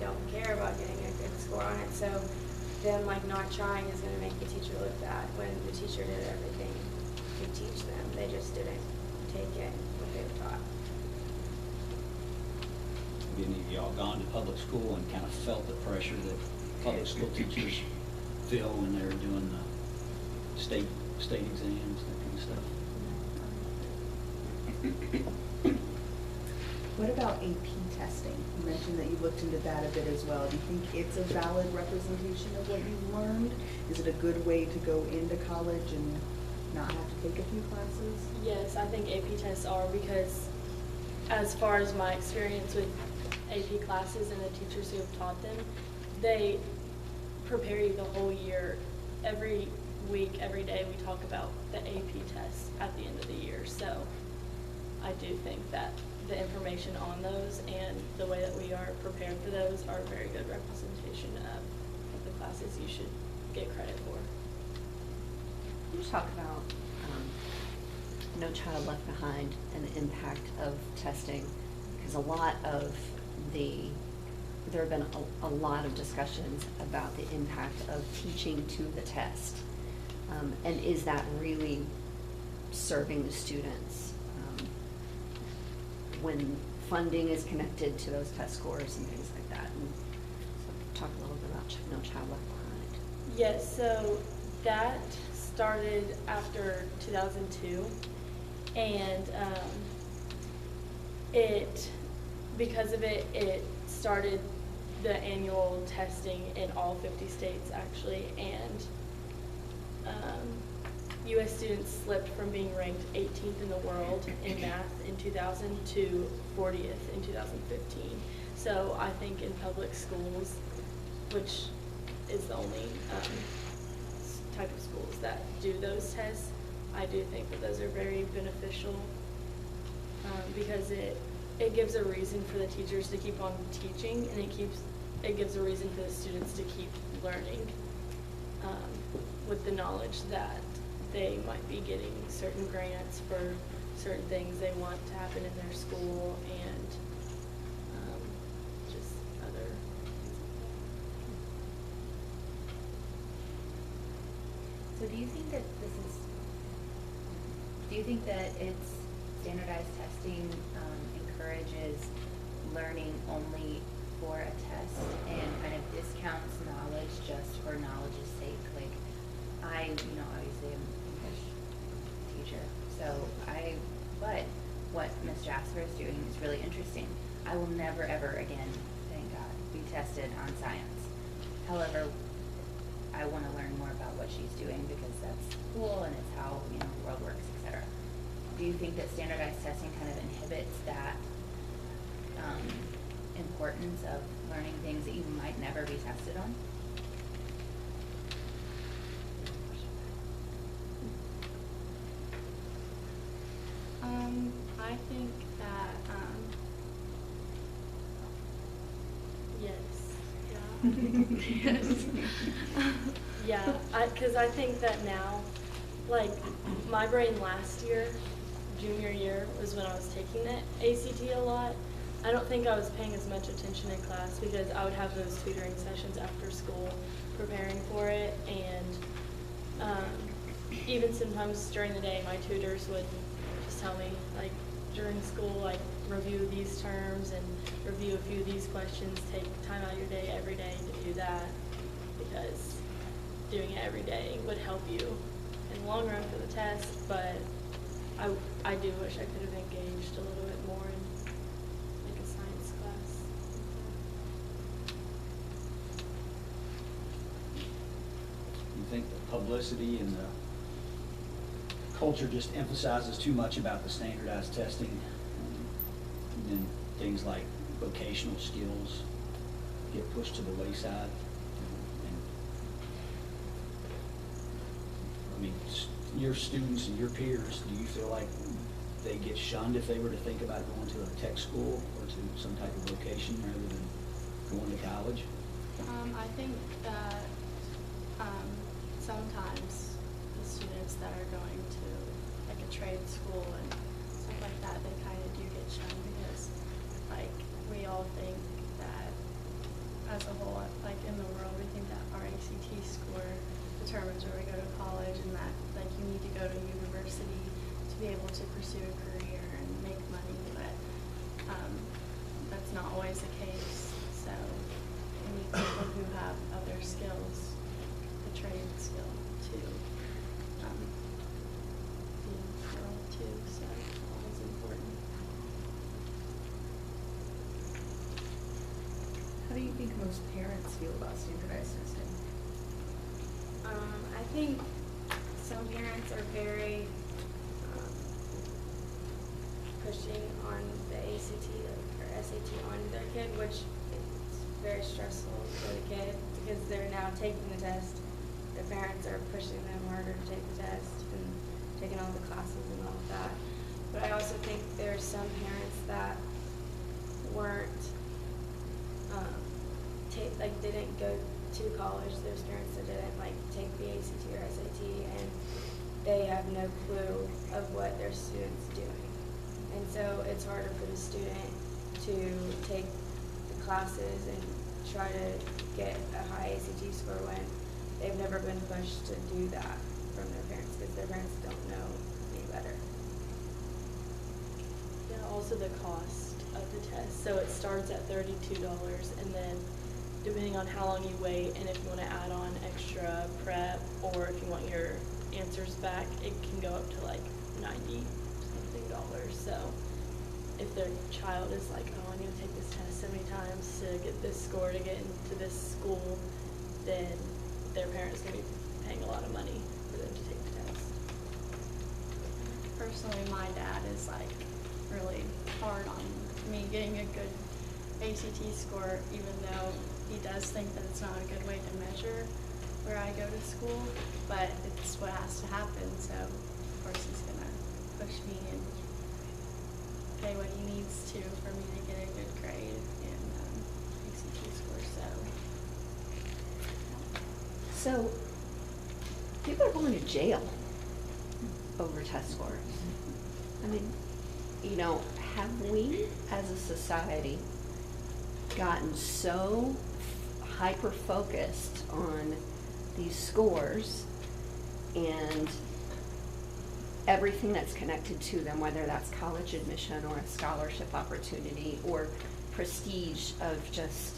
don't care about getting a good score on it. So them like not trying is going to make the teacher look bad when the teacher did everything to teach them. They just didn't take it what they were taught. Have any of y'all gone to public school and kind of felt the pressure that public school teachers feel when they're doing the state exams, that kind of stuff? What about AP testing? You mentioned that you looked into that a bit as well. Do you think it's a valid representation of what you've learned? Is it a good way to go into college and not have to take a few classes? Yes, I think AP tests are, because as far as my experience with AP classes and the teachers who have taught them, they prepare you the whole year. Every week, every day, we talk about the AP tests at the end of the year. So I do think that the information on those and the way that we are prepared for those are a very good representation of the classes you should get credit for. Can you talk about No Child Left Behind and the impact of testing? Because there have been a lot of discussions about the impact of teaching to the test. And is that really serving the students when funding is connected to those test scores and things like that? And so talk a little bit about No Child Left Behind. Yes, so that started after 2002, and because of it, it started the annual testing in all 50 states actually, and U.S. students slipped from being ranked 18th in the world in math in 2000 to 40th in 2015. So I think in public schools, which is the only type of schools that do those tests, I do think that those are very beneficial because it gives a reason for the teachers to keep on teaching, and it gives a reason for the students to keep learning with the knowledge that they might be getting certain grants for certain things they want to happen in their school, and just other things. So do you think that it's standardized testing encourages learning only for a test and kind of discounts knowledge just for knowledge's sake? Like, obviously I'm an English teacher, but what Ms. Jasper is doing is really interesting. I will never ever again, thank God, be tested on science. However, I want to learn more about what she's doing because that's cool and it's how the world works, etc. Do you think that standardized testing kind of inhibits that importance of learning things that you might never be tested on? I think that yes, yeah, yes, yeah. Because I think that now, like my brain last year, junior year, was when I was taking the ACT a lot. I don't think I was paying as much attention in class because I would have those tutoring sessions after school preparing for it, and even sometimes during the day my tutors would just tell me, like, during school, like, review these terms and review a few of these questions, take time out of your day every day to do that, because doing it every day would help you in the long run for the test. But I do wish I could have engaged a little bit more in like a science class. You think the publicity and the culture just emphasizes too much about the standardized testing, and then things like vocational skills get pushed to the wayside? And, I mean, your students and your peers, do you feel like they get shunned if they were to think about going to a tech school or to some type of vocation rather than going to college? I think that sometimes the students that are going to like a trade school and stuff like that, they kind of do get shunned because like we all think that ACT score determines where we go to college, and that like you need to go to university to be able to pursue a career and make money, but that's not always the case. So we need people who have other skills, the trade skill to be in the world too. So it's important. How do you think most parents feel about standardized testing? I think some parents are very pushing on the ACT or SAT on their kid, which is very stressful for the kid because they're now taking the test. Their parents are pushing them harder to take the test and taking all the classes and all of that. But I also think there's some parents that weren't didn't go to college. There's parents that didn't take the ACT or SAT, and they have no clue of what their student's doing. And so it's harder for the student to take the classes and try to get a high ACT score when they've never been pushed to do that from their parents because their parents don't know any better. Yeah, also the cost of the test. So it starts at $32, and then depending on how long you wait and if you want to add on extra prep or if you want your answers back, it can go up to like $90 something. So if their child is like, oh, I need to take this test so many times to get this score to get into this school, then their parents going to be paying a lot of money for them to take the test. Personally, my dad is like really hard on me getting a good ACT score, even though he does think that it's not a good way to measure where I go to school, but it's what has to happen. So of course he's gonna push me and pay what he needs to for me to get a good grade in ACT score. So, people are going to jail over test scores. I mean, have we as a society gotten so hyper-focused on these scores and everything that's connected to them, whether that's college admission or a scholarship opportunity or prestige of just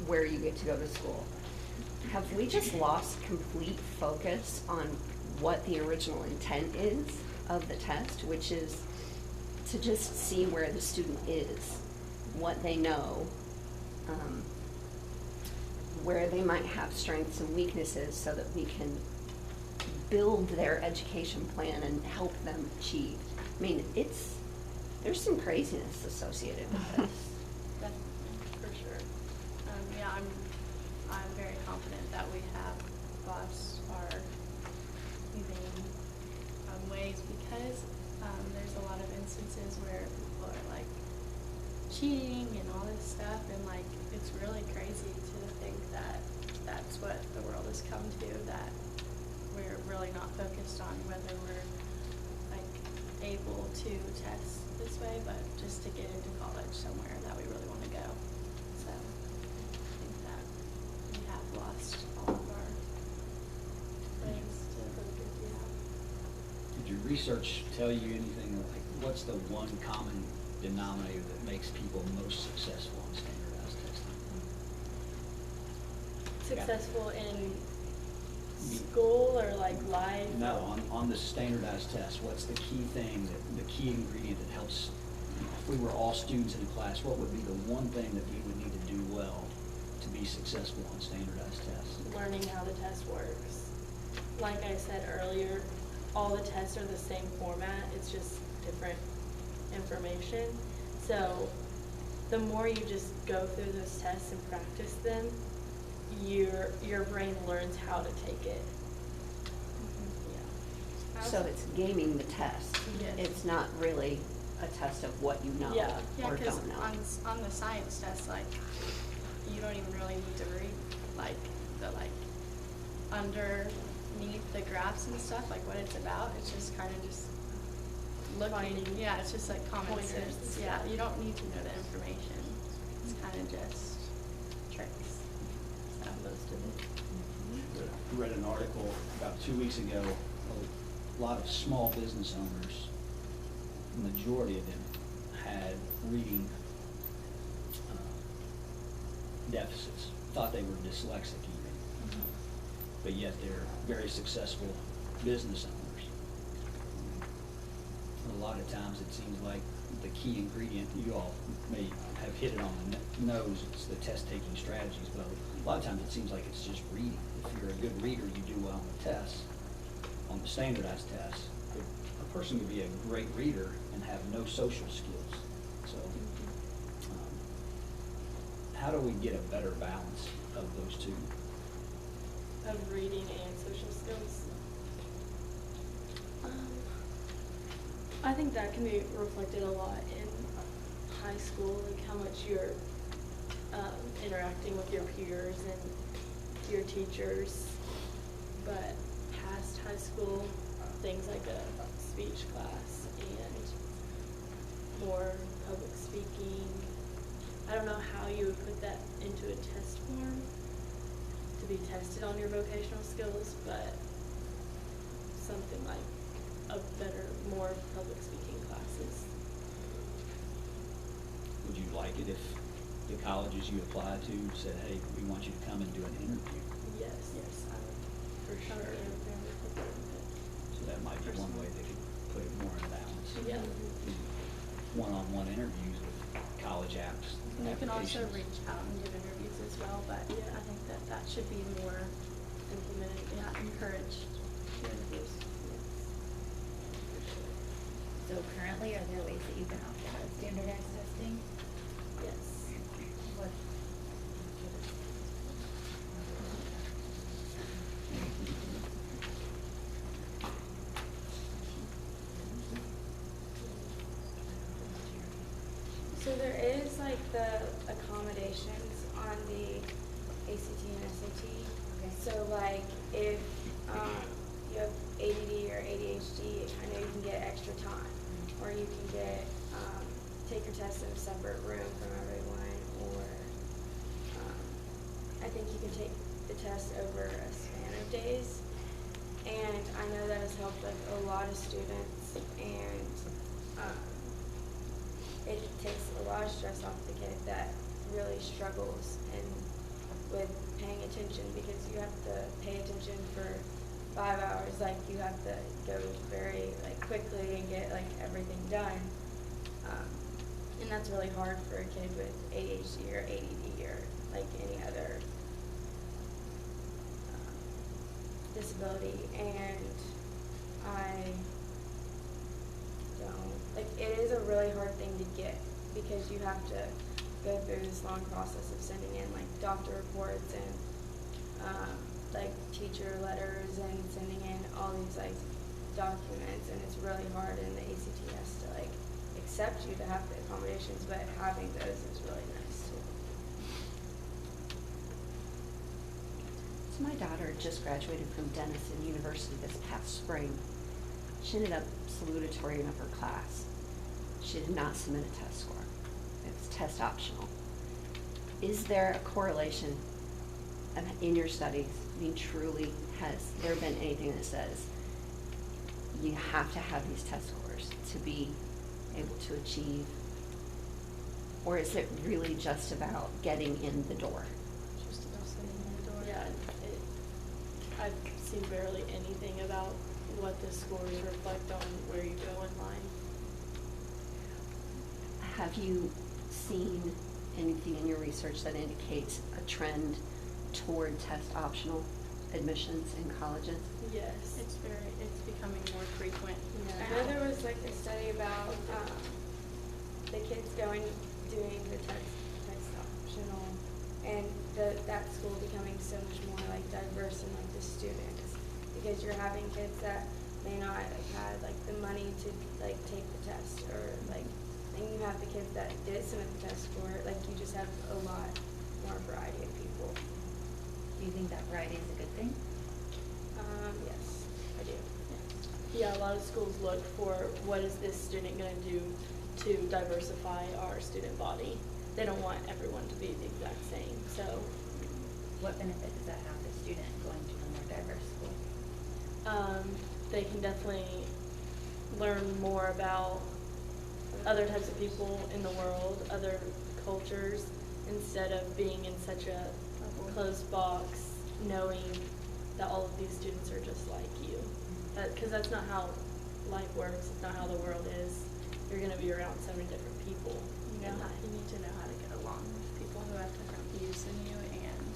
where you get to go to school? Have we just lost complete focus on what the original intent is of the test, which is to just see where the student is, what they know, where they might have strengths and weaknesses so that we can build their education plan and help them achieve. I mean, there's some craziness associated with this. Definitely, for sure. Yeah, I'm very confident that we have lost our humane ways because there's a lot of instances where people are like cheating and all this stuff, and like it's really crazy to think that that's what the world has come to, that we're really not focused on whether we're like able to test this way, but just to get into college somewhere that we really want to go. So I think that we have lost all of our ways to Did your research tell you anything, like what's the one common denominator that makes people most successful in standardized testing? successful in school or like life? No, on the standardized test, what's the key thing, the key ingredient that helps, if we were all students in a class, what would be the one thing that we would need to do well to be successful on standardized tests? Learning how the test works. Like I said earlier, all the tests are the same format, it's just different information. So the more you just go through those tests and practice them, your brain learns how to take it. Yeah. So it's gaming the test. Yes. It's not really a test of what you know Yeah, or because don't know. on the science test, like, you don't even really need to read, like, the, like, underneath the graphs and stuff, like, what it's about. It's just kind of just looking. Finding Yeah, it's just like common pointers and sense. Yeah, stuff. you don't need to know the information. It's kind of just tricks. So most of it. read an article about 2 weeks ago, a lot of small business owners, the majority of them had reading deficits, thought they were dyslexic even, but yet they're very successful business owners. And a lot of times it seems like the key ingredient, you all may have hit it on the nose, it's the test-taking strategies, but a lot of times it seems like it's just reading. If you're a good reader, you do well on the tests, on the standardized tests. But a person could be a great reader and have no social skills. So, how do we get a better balance of those two? Of reading and social skills. I think that can be reflected a lot in high school, like how much you're interacting with your peers and your teachers. But past high school, things like a speech class and more public speaking. I don't know how you would put that into a test form to be tested on your vocational skills, but something like a better, more public speaking classes. Would you like it if the colleges you apply to said, hey, we want you to come and do an interview? Yes, I would for sure. So that might be one way they could put it more in balance. Yeah. One-on-one interviews with college apps. And you can also applications. reach out and give interviews as well, but I think that should be more implemented, encouraged interviews. So currently, are there ways that you can opt out of standardized testing? Yes. What? So there is like the accommodations on the ACT and SAT. Okay. So like if you have ADD or ADHD, I know you can get extra time, or you can get take your test in a separate room from everyone, or I think you can take the test over a span of days. And I know that has helped like a lot of students, and it takes a lot of stress off the kid that really struggles and with paying attention, because you have to pay attention for 5 hours. Like you have to go very like quickly and get like everything done, and that's really hard for a kid with ADHD or ADD or like any other disability. And I don't, like, it is a really hard thing to get, because you have to go through this long process of sending in like doctor reports and like teacher letters and sending in all these like documents, and it's really hard, and the ACT has to like accept you to have the accommodations, but having those is really nice too. So my daughter just graduated from Denison University this past spring. She ended up salutatorian of her class. She did not submit a test score. It was test optional. Is there a correlation in your studies? I mean, truly, has there been anything that says you have to have these test scores to be able to achieve? Or is it really just about getting in the door? Just about sitting in the door. Yeah, I've seen barely anything about what the scores reflect on where you go in line. Have you seen anything in your research that indicates a trend toward test optional admissions in colleges? Yes. It's becoming more frequent. I know there was like a study about the kids doing the text optional, and that school becoming so much more like diverse in like the students, because you're having kids that may not like had like the money to like take the test, or like, and you have the kids that did submit the test for it. Like you just have a lot more variety of people. Do you think that variety is a good thing? Yes, I do. Yeah, a lot of schools look for what is this student going to do to diversify our student body. They don't want everyone to be the exact same. So What benefit does that have the student going to a more diverse They can definitely learn more about other types of people in the world, other cultures, instead of being in such a closed box, knowing that all of these students are just like you. Because that's not how life works, it's not how the world is. You're going to be around so many different people. You know, you need to know how to get along with people who have different views than you and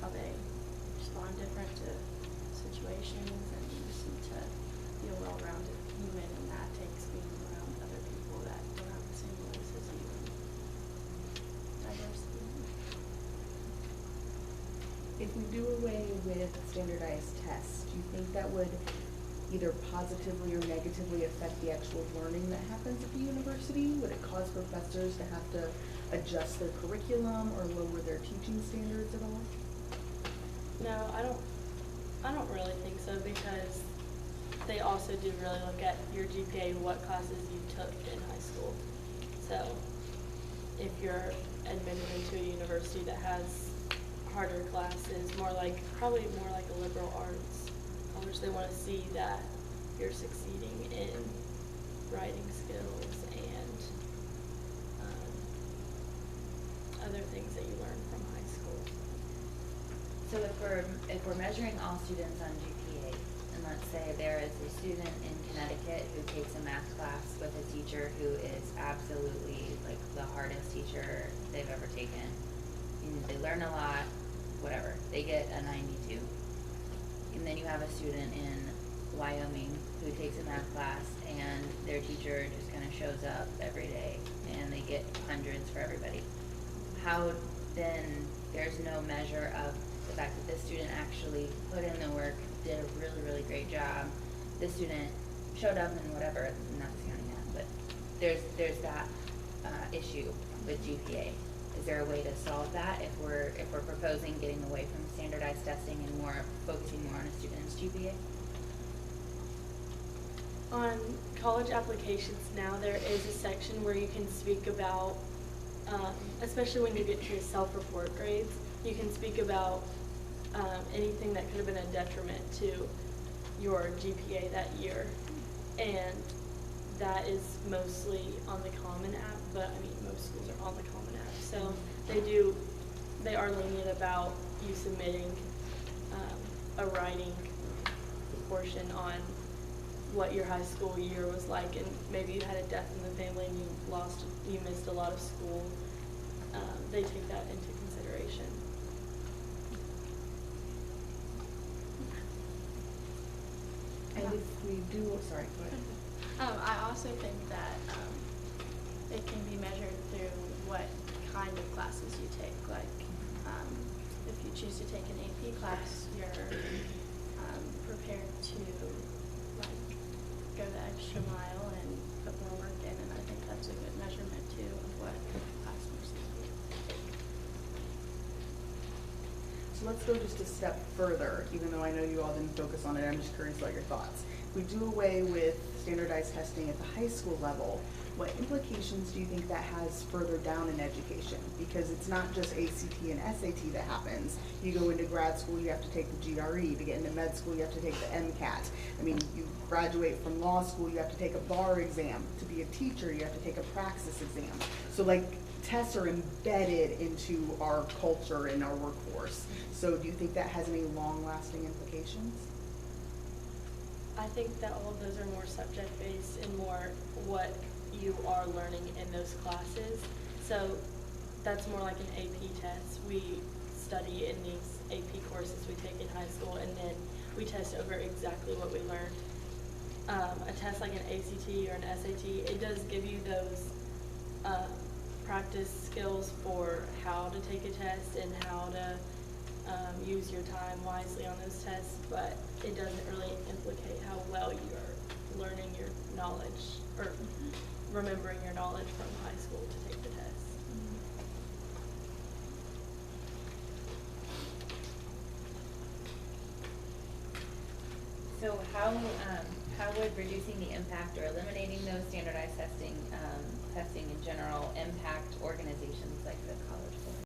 how they respond different to situations, and you just need to be a well-rounded human, and that takes being around other people that don't have the same beliefs as you and diversity. If we do away with standardized tests, do you think that would either positively or negatively affect the actual learning that happens at the university? Would it cause professors to have to adjust their curriculum or lower their teaching standards at all? No, I don't really think so, because they also do really look at your GPA, what classes you took in high school. So if you're admitted into a university that has harder classes, probably more like a liberal arts college, they want to see that you're succeeding in writing skills and other things that you learn from high school. So if we're measuring all students on GPA, and let's say there is a student in Connecticut who takes a math class with a teacher who is absolutely like the hardest teacher they've ever taken, and they learn a lot, whatever, they get a 92. And then you have a student in Wyoming who takes a math class and their teacher just kind of shows up every day and they get hundreds for everybody. How then there's no measure of the fact that this student actually put in the work, did a really, really great job. This student showed up and whatever, not discounting that, but there's that issue with GPA. Is there a way to solve that if we're proposing getting away from standardized testing and focusing more on a student's GPA? On college applications now, there is a section where you can speak about, especially when you get to your self-report grades, you can speak about anything that could have been a detriment to your GPA that year. And that is mostly on the Common App, but I mean, most schools are on the Common App. So they are lenient about you submitting a writing portion on what your high school year was like, and maybe you had a death in the family and you missed a lot of school. They take that into consideration. And if we do, sorry, go ahead. I also think that it can be measured through what kind of classes you take. Like, if you choose to take an AP class, you're prepared to go the extra mile and put more work in, and I think that's a good measurement too of what classmates take. So let's go just a step further, even though I know you all didn't focus on it, I'm just curious about your thoughts. If we do away with standardized testing at the high school level, what implications do you think that has further down in education? Because it's not just ACT and SAT that happens. You go into grad school, you have to take the GRE. To get into med school, you have to take the MCAT. I mean, you graduate from law school, you have to take a bar exam. To be a teacher, you have to take a praxis exam. So like, tests are embedded into our culture and our workforce. So do you think that has any long-lasting implications? I think that all of those are more subject-based and more what you are learning in those classes. So that's more like an AP test. We study in these AP courses we take in high school, and then we test over exactly what we learned. A test like an ACT or an SAT, it does give you those practice skills for how to take a test and how to use your time wisely on those tests, but it doesn't really implicate how well you are learning your knowledge or remembering your knowledge from high school to take the test. So how would reducing the impact or eliminating those standardized testing in general impact organizations like